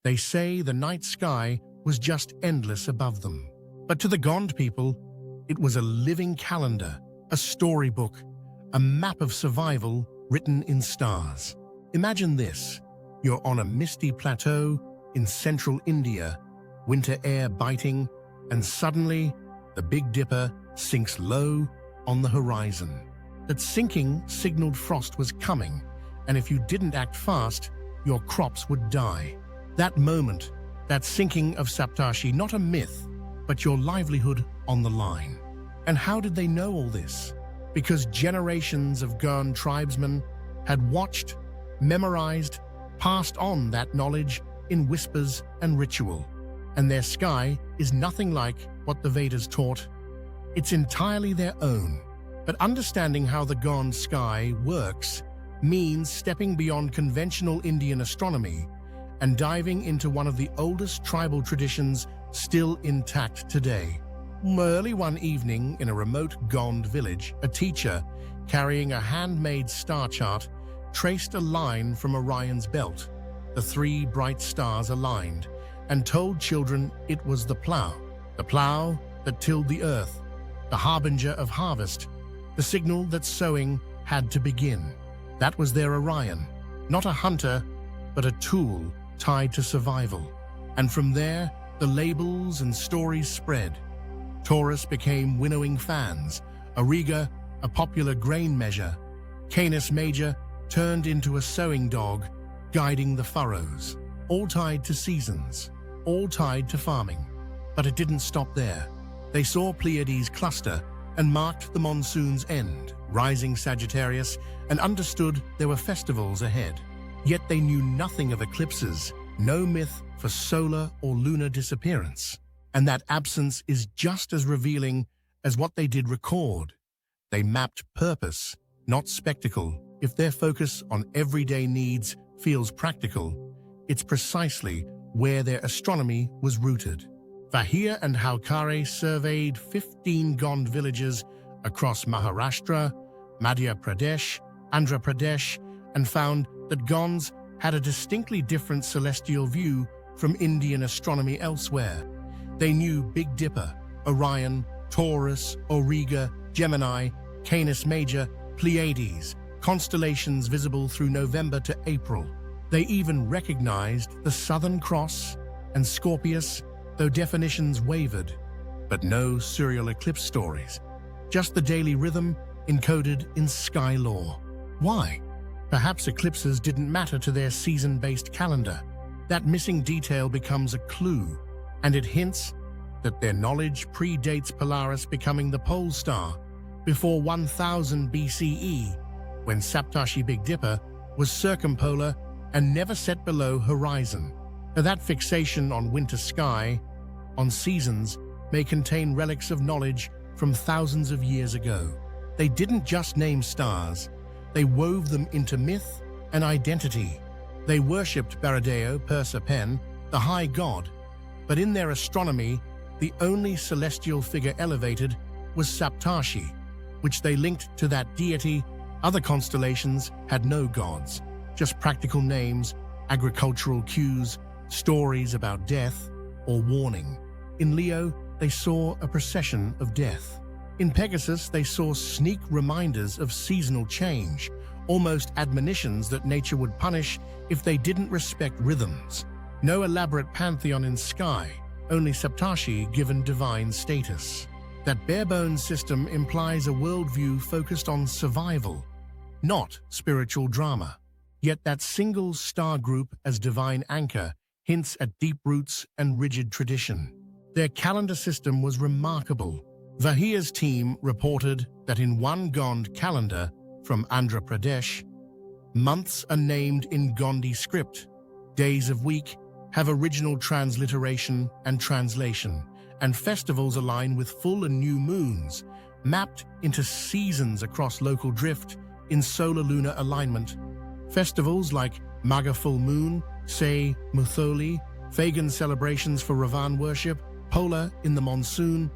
They say the night sky was just endless above them. But to the Gond people, it was a living calendar, a storybook, a map of survival written in stars. Imagine this. You're on a misty plateau in central India, winter air biting, and suddenly the Big Dipper sinks low on the horizon. That sinking signaled frost was coming, and if you didn't act fast, your crops would die. That moment, that sinking of Saptarshi, not a myth, but your livelihood on the line. And how did they know all this? Because generations of Gond tribesmen had watched, memorized, passed on that knowledge in whispers and ritual. And their sky is nothing like what the Vedas taught. It's entirely their own. But understanding how the Gond sky works means stepping beyond conventional Indian astronomy and diving into one of the oldest tribal traditions still intact today. Early one evening in a remote Gond village, a teacher, carrying a handmade star chart, traced a line from Orion's belt, the 3 bright stars aligned, and told children it was the plough that tilled the earth, the harbinger of harvest, the signal that sowing had to begin. That was their Orion, not a hunter, but a tool tied to survival. And from there, the labels and stories spread. Taurus became winnowing fans, Auriga a popular grain measure, Canis Major turned into a sowing dog, guiding the furrows, all tied to seasons, all tied to farming. But it didn't stop there. They saw Pleiades cluster and marked the monsoon's end, rising Sagittarius, and understood there were festivals ahead. Yet they knew nothing of eclipses, no myth for solar or lunar disappearance. And that absence is just as revealing as what they did record. They mapped purpose, not spectacle. If their focus on everyday needs feels practical, it's precisely where their astronomy was rooted. Vahir and Halkare surveyed 15 Gond villages across Maharashtra, Madhya Pradesh, Andhra Pradesh, and found that Gonds had a distinctly different celestial view from Indian astronomy elsewhere. They knew Big Dipper, Orion, Taurus, Auriga, Gemini, Canis Major, Pleiades, constellations visible through November to April. They even recognized the Southern Cross and Scorpius, though definitions wavered. But no serial eclipse stories, just the daily rhythm encoded in sky lore. Why? Perhaps eclipses didn't matter to their season-based calendar. That missing detail becomes a clue, and it hints that their knowledge predates Polaris becoming the pole star before 1000 BCE, when Saptarshi Big Dipper was circumpolar and never set below horizon. That fixation on winter sky, on seasons, may contain relics of knowledge from thousands of years ago. They didn't just name stars, they wove them into myth and identity. They worshipped Baradeo Persa Pen, the high god, but in their astronomy, the only celestial figure elevated was Saptarshi, which they linked to that deity. Other constellations had no gods, just practical names, agricultural cues, stories about death or warning. In Leo, they saw a procession of death. In Pegasus, they saw sneak reminders of seasonal change, almost admonitions that nature would punish if they didn't respect rhythms. No elaborate pantheon in sky, only Saptarshi given divine status. That bare-bones system implies a worldview focused on survival, not spiritual drama. Yet that single star group as divine anchor hints at deep roots and rigid tradition. Their calendar system was remarkable. Vahir's team reported that in one Gond calendar from Andhra Pradesh, months are named in Gondi script. Days of week have original transliteration and translation, and festivals align with full and new moons, mapped into seasons across local drift in solar-lunar alignment. Festivals like Magha Full Moon, Say Mutholi, Fagan celebrations for Ravan worship, Pola in the monsoon,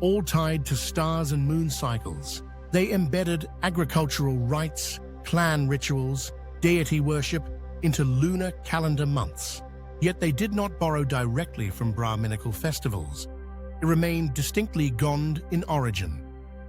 all tied to stars and moon cycles. They embedded agricultural rites, clan rituals, deity worship into lunar calendar months. Yet they did not borrow directly from Brahminical festivals. It remained distinctly Gond in origin,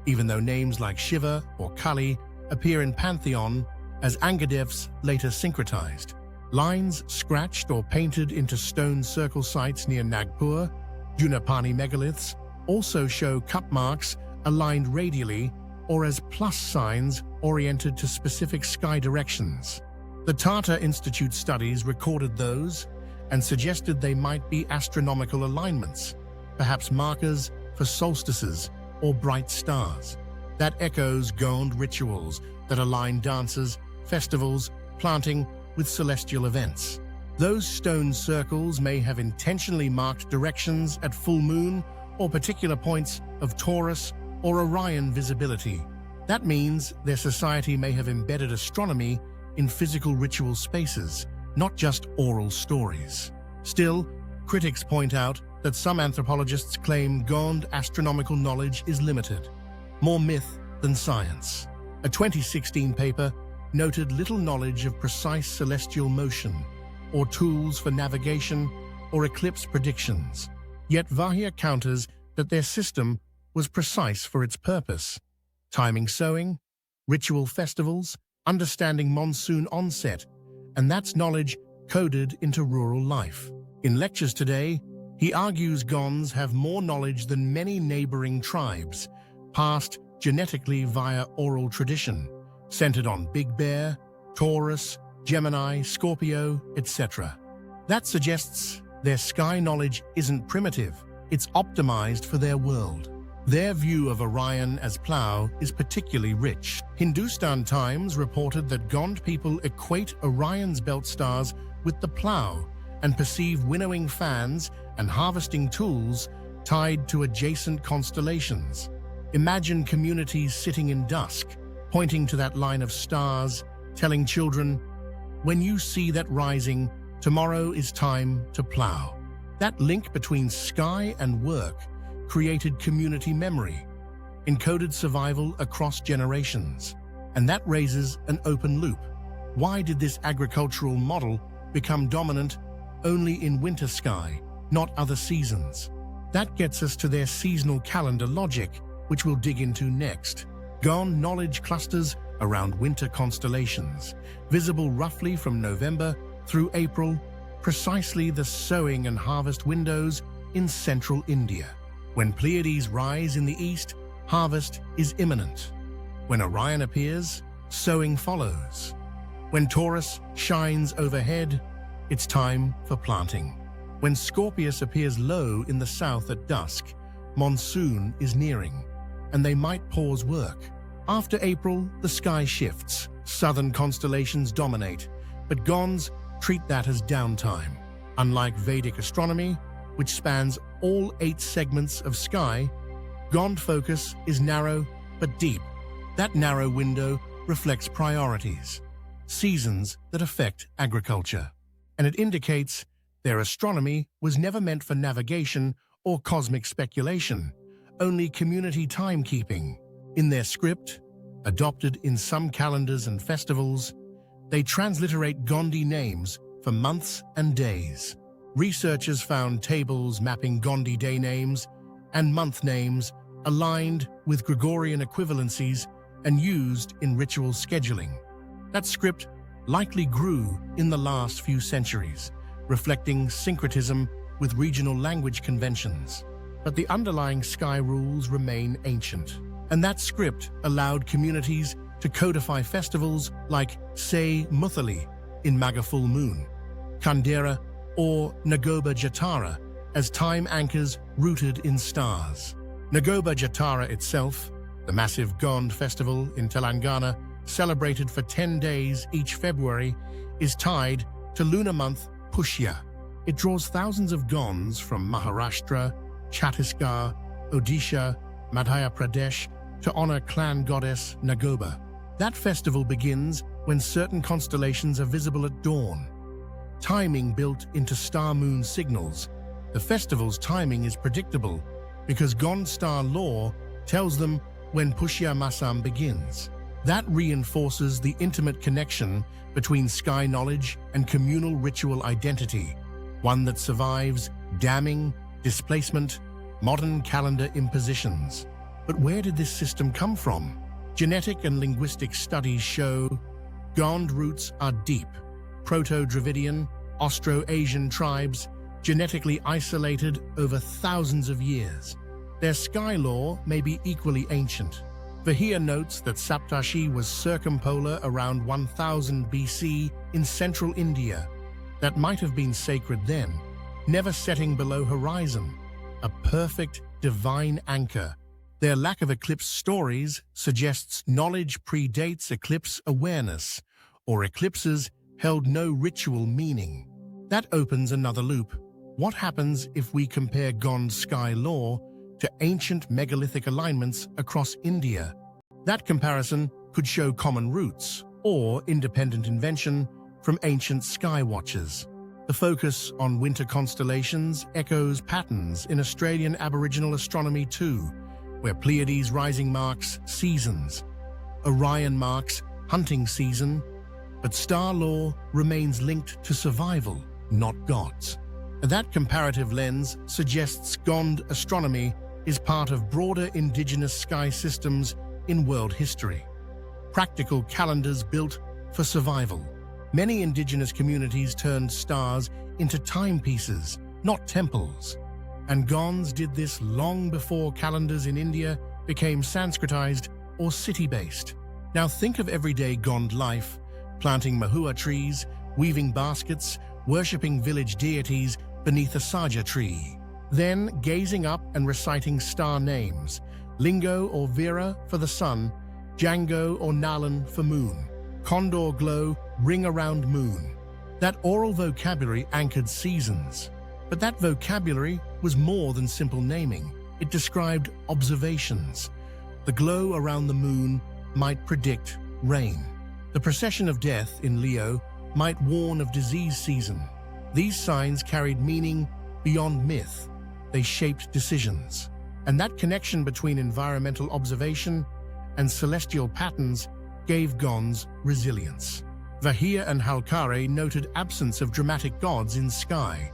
even though names like Shiva or Kali appear in Pantheon as Angadevs later syncretized. Lines scratched or painted into stone circle sites near Nagpur, Junapani megaliths, also show cup marks aligned radially or as plus signs oriented to specific sky directions. The Tata Institute studies recorded those and suggested they might be astronomical alignments, perhaps markers for solstices or bright stars. That echoes Gond rituals that align dances, festivals, planting with celestial events. Those stone circles may have intentionally marked directions at full moon or particular points of Taurus or Orion visibility. That means their society may have embedded astronomy in physical ritual spaces, not just oral stories. Still, critics point out that some anthropologists claim Gond astronomical knowledge is limited, more myth than science. A 2016 paper noted little knowledge of precise celestial motion, or tools for navigation, or eclipse predictions. Yet Vahia counters that their system was precise for its purpose: timing sowing, ritual festivals, understanding monsoon onset, and that's knowledge coded into rural life. In lectures today, he argues Gonds have more knowledge than many neighboring tribes, passed genetically via oral tradition, centered on Big Bear, Taurus, Gemini, Scorpio, etc. That suggests their sky knowledge isn't primitive, it's optimized for their world. Their view of Orion as plough is particularly rich. Hindustan Times reported that Gond people equate Orion's belt stars with the plough and perceive winnowing fans and harvesting tools tied to adjacent constellations. Imagine communities sitting in dusk, pointing to that line of stars, telling children, "When you see that rising, tomorrow is time to plough." That link between sky and work created community memory, encoded survival across generations. And that raises an open loop. Why did this agricultural model become dominant only in winter sky, not other seasons? That gets us to their seasonal calendar logic, which we'll dig into next. Gond knowledge clusters around winter constellations, visible roughly from November through April, precisely the sowing and harvest windows in central India. When Pleiades rise in the east, harvest is imminent. When Orion appears, sowing follows. When Taurus shines overhead, it's time for planting. When Scorpius appears low in the south at dusk, monsoon is nearing, and they might pause work. After April, the sky shifts. Southern constellations dominate, but Gonds treat that as downtime. Unlike Vedic astronomy, which spans all 8 segments of sky, Gond focus is narrow but deep. That narrow window reflects priorities, seasons that affect agriculture, and it indicates their astronomy was never meant for navigation or cosmic speculation, only community timekeeping. In their script, adopted in some calendars and festivals, they transliterate Gondi names for months and days. Researchers found tables mapping Gondi day names and month names aligned with Gregorian equivalencies and used in ritual scheduling. That script likely grew in the last few centuries, reflecting syncretism with regional language conventions. But the underlying sky rules remain ancient, and that script allowed communities to codify festivals like Say Muthali in Maga full moon, Kandera or Nagoba Jatara as time anchors rooted in stars. Nagoba Jatara itself, the massive Gond festival in Telangana, celebrated for 10 days each February, is tied to lunar month Pushya. It draws thousands of Gonds from Maharashtra, Chhattisgarh, Odisha, Madhya Pradesh to honor clan goddess Nagoba. That festival begins when certain constellations are visible at dawn. Timing built into star-moon signals. The festival's timing is predictable because Gond star lore tells them when Pushya Masam begins. That reinforces the intimate connection between sky knowledge and communal ritual identity. one that survives damming, displacement, modern calendar impositions. But where did this system come from? Genetic and linguistic studies show Gond roots are deep. Proto-Dravidian, Austro-Asian tribes, genetically isolated over thousands of years. Their sky law may be equally ancient. Vahia notes that Saptashi was circumpolar around 1000 BC in central India. That might have been sacred then, never setting below horizon, a perfect divine anchor. Their lack of eclipse stories suggests knowledge predates eclipse awareness, or eclipses held no ritual meaning. That opens another loop. What happens if we compare Gond sky law to ancient megalithic alignments across India? That comparison could show common roots or independent invention from ancient sky watchers. The focus on winter constellations echoes patterns in Australian Aboriginal astronomy too, where Pleiades rising marks seasons, Orion marks hunting season, but star law remains linked to survival, not gods. That comparative lens suggests Gond astronomy is part of broader indigenous sky systems in world history. Practical calendars built for survival. Many indigenous communities turned stars into timepieces, not temples. And Gonds did this long before calendars in India became Sanskritized or city-based. Now think of everyday Gond life, planting mahua trees, weaving baskets, worshipping village deities beneath a saja tree. Then gazing up and reciting star names, Lingo or Vera for the sun, Django or Nalan for moon, Condor glow, ring around moon. That oral vocabulary anchored seasons. But that vocabulary was more than simple naming. It described observations. The glow around the moon might predict rain. The procession of death in Leo might warn of disease season. These signs carried meaning beyond myth. They shaped decisions. And that connection between environmental observation and celestial patterns gave Gonds resilience. Vahia and Halkare noted absence of dramatic gods in sky,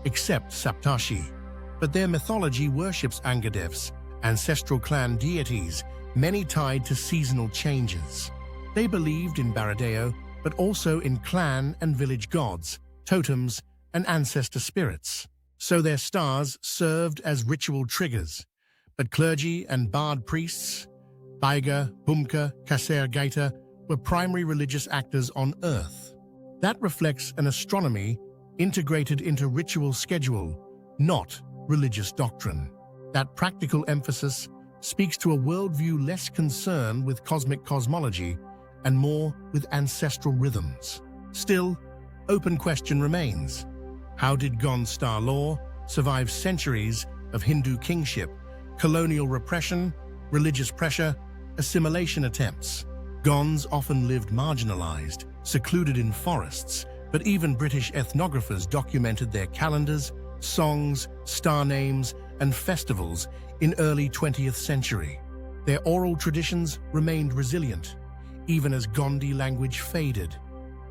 except Saptashi. But their mythology worships Angadevs, ancestral clan deities, many tied to seasonal changes. They believed in Baradeo, but also in clan and village gods, totems, and ancestor spirits. So their stars served as ritual triggers. But clergy and bard priests, Baiga, Bumka, Kaser Gaita, were primary religious actors on Earth. That reflects an astronomy integrated into ritual schedule, not religious doctrine. That practical emphasis speaks to a worldview less concerned with cosmic cosmology and more with ancestral rhythms. Still, open question remains. How did Gond star law survive centuries of Hindu kingship, colonial repression, religious pressure, assimilation attempts? Gonds often lived marginalized, secluded in forests, but even British ethnographers documented their calendars, songs, star names, and festivals in early 20th century. Their oral traditions remained resilient, even as Gondi language faded,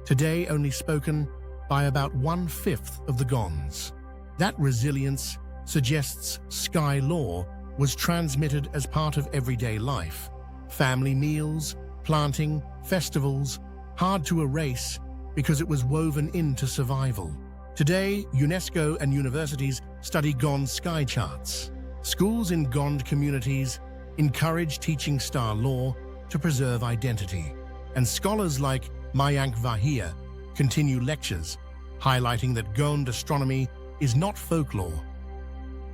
today only spoken by about 1/5 of the Gonds. That resilience suggests sky lore was transmitted as part of everyday life. Family meals, planting, festivals, hard to erase because it was woven into survival. Today, UNESCO and universities study Gond sky charts. Schools in Gond communities encourage teaching star lore to preserve identity. And scholars like Mayank Vahia continue lectures, highlighting that Gond astronomy is not folklore.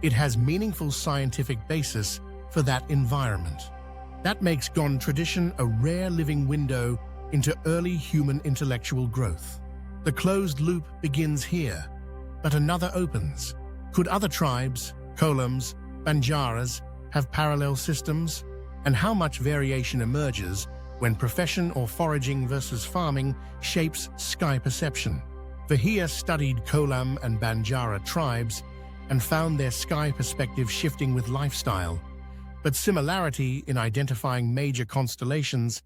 It has meaningful scientific basis for that environment. That makes Gond tradition a rare living window into early human intellectual growth. The closed loop begins here, but another opens. Could other tribes, Kolams, Banjaras, have parallel systems? And how much variation emerges when profession or foraging versus farming shapes sky perception? Vahia studied Kolam and Banjara tribes and found their sky perspective shifting with lifestyle. But similarity in identifying major constellations,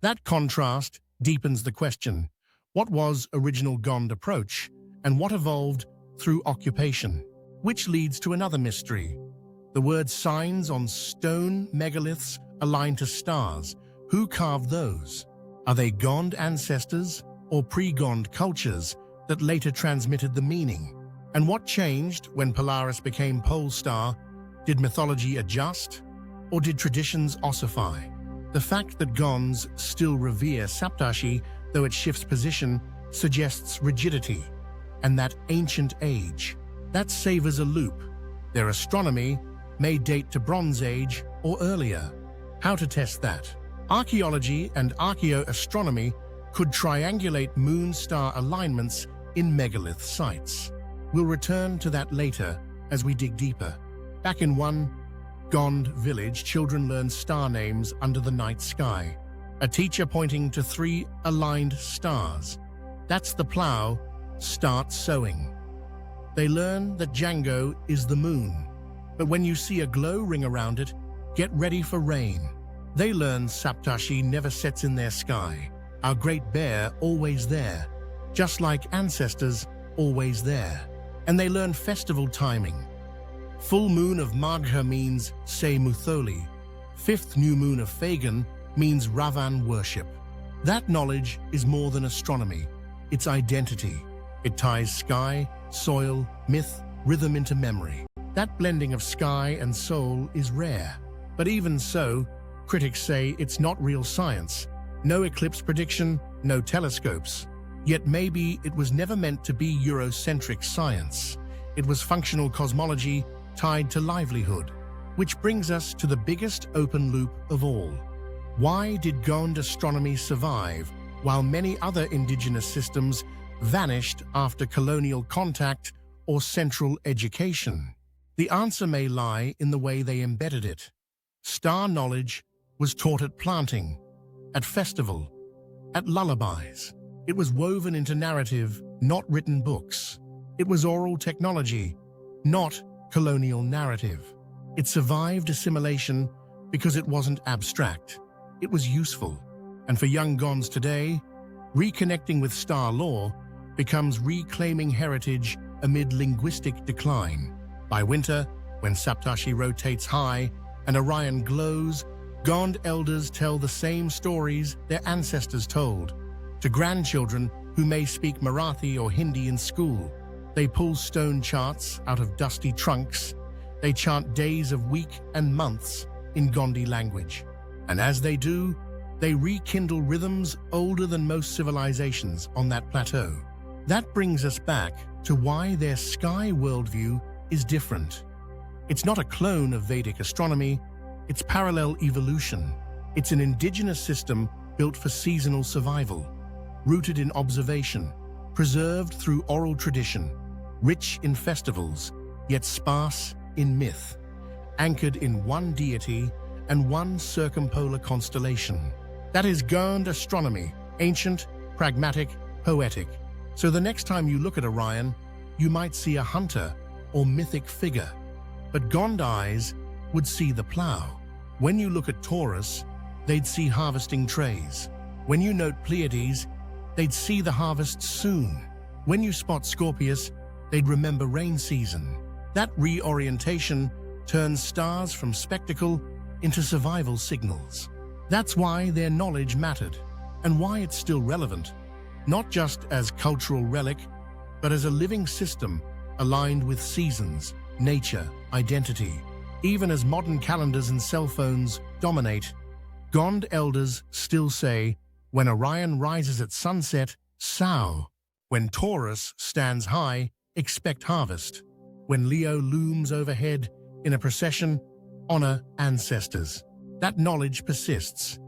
that contrast deepens the question. What was original Gond approach, and what evolved through occupation, which leads to another mystery. The word signs on stone megaliths aligned to stars. Who carved those? Are they Gond ancestors or pre-Gond cultures that later transmitted the meaning? And what changed when Polaris became pole star? Did mythology adjust, or did traditions ossify? The fact that Gonds still revere Saptashi, though it shifts position, suggests rigidity and that ancient age. That savors a loop. Their astronomy may date to Bronze Age or earlier. How to test that? Archaeology and archaeoastronomy could triangulate moon-star alignments in megalith sites. We'll return to that later as we dig deeper. Back in one Gond village, children learn star names under the night sky. A teacher pointing to 3 aligned stars. That's the plough. Start sowing. They learn that Django is the moon, but when you see a glow ring around it, get ready for rain. They learn Saptashi never sets in their sky. Our Great Bear always there, just like ancestors always there. And they learn festival timing. Full moon of Magha means Se Mutholi. 5th new moon of Fagan means Ravan worship. That knowledge is more than astronomy. It's identity. It ties sky, soil, myth, rhythm into memory. That blending of sky and soul is rare. But even so, critics say it's not real science. No eclipse prediction, no telescopes. Yet maybe it was never meant to be Eurocentric science. It was functional cosmology tied to livelihood. Which brings us to the biggest open loop of all. Why did Gond astronomy survive while many other indigenous systems vanished after colonial contact or central education? The answer may lie in the way they embedded it. Star knowledge was taught at planting, at festival, at lullabies. It was woven into narrative, not written books. It was oral technology, not colonial narrative. It survived assimilation because it wasn't abstract. It was useful. And for young Gonds today, reconnecting with star lore becomes reclaiming heritage amid linguistic decline. By winter, when Saptashi rotates high and Orion glows, Gond elders tell the same stories their ancestors told. To grandchildren who may speak Marathi or Hindi in school, they pull stone charts out of dusty trunks. They chant days of week and months in Gondi language. And as they do, they rekindle rhythms older than most civilizations on that plateau. That brings us back to why their sky worldview is different. It's not a clone of Vedic astronomy, it's parallel evolution. It's an indigenous system built for seasonal survival, rooted in observation, preserved through oral tradition, rich in festivals, yet sparse in myth, anchored in one deity and one circumpolar constellation. That is Gond astronomy, ancient, pragmatic, poetic. So the next time you look at Orion, you might see a hunter or mythic figure, but Gond eyes would see the plough. When you look at Taurus, they'd see harvesting trays. When you note Pleiades, they'd see the harvest soon. When you spot Scorpius, they'd remember rain season. That reorientation turns stars from spectacle into survival signals. That's why their knowledge mattered, and why it's still relevant, not just as cultural relic, but as a living system aligned with seasons, nature, identity. Even as modern calendars and cell phones dominate, Gond elders still say, when Orion rises at sunset, sow. When Taurus stands high, expect harvest. When Leo looms overhead in a procession, honor ancestors. That knowledge persists.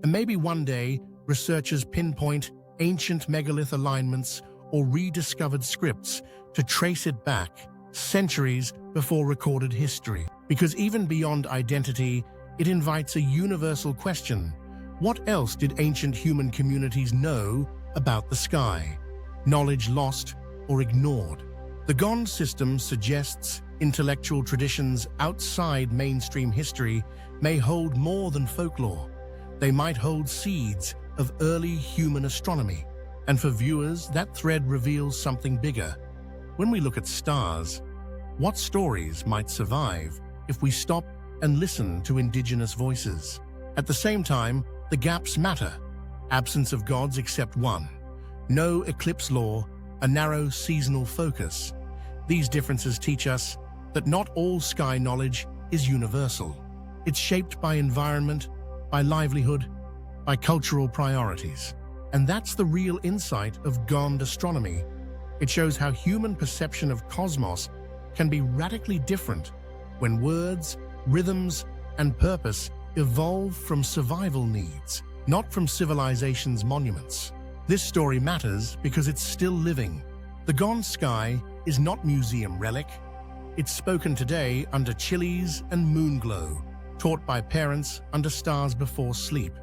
And maybe one day, researchers pinpoint ancient megalith alignments or rediscovered scripts to trace it back centuries before recorded history. Because even beyond identity, it invites a universal question. What else did ancient human communities know about the sky? Knowledge lost or ignored. The Gond system suggests intellectual traditions outside mainstream history may hold more than folklore. They might hold seeds of early human astronomy. And for viewers, that thread reveals something bigger. When we look at stars, what stories might survive if we stop and listen to indigenous voices? At the same time, the gaps matter. Absence of gods except one. No eclipse law, a narrow seasonal focus. These differences teach us that not all sky knowledge is universal. It's shaped by environment, by livelihood, by cultural priorities. And that's the real insight of Gond astronomy. It shows how human perception of cosmos can be radically different when words, rhythms, and purpose evolve from survival needs, not from civilization's monuments. This story matters because it's still living. The Gond sky is not museum relic. It's spoken today under chilies and moonglow, taught by parents under stars before sleep.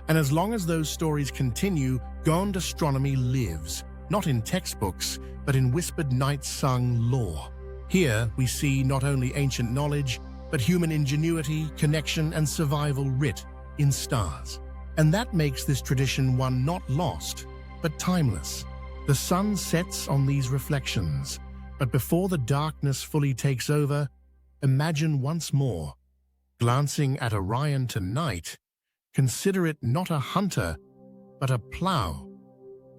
And as long as those stories continue, Gond astronomy lives, not in textbooks, but in whispered night-sung lore. Here we see not only ancient knowledge, but human ingenuity, connection, and survival writ in stars. And that makes this tradition one not lost, but timeless. The sun sets on these reflections, but before the darkness fully takes over, imagine once more, glancing at Orion tonight, consider it not a hunter, but a plough,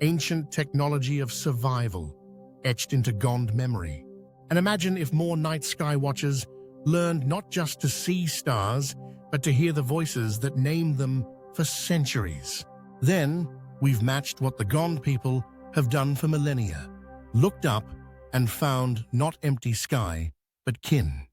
ancient technology of survival, etched into Gond memory. And imagine if more night sky watchers learned not just to see stars, but to hear the voices that named them for centuries. Then, we've matched what the Gond people have done for millennia, looked up and found not empty sky, but kin.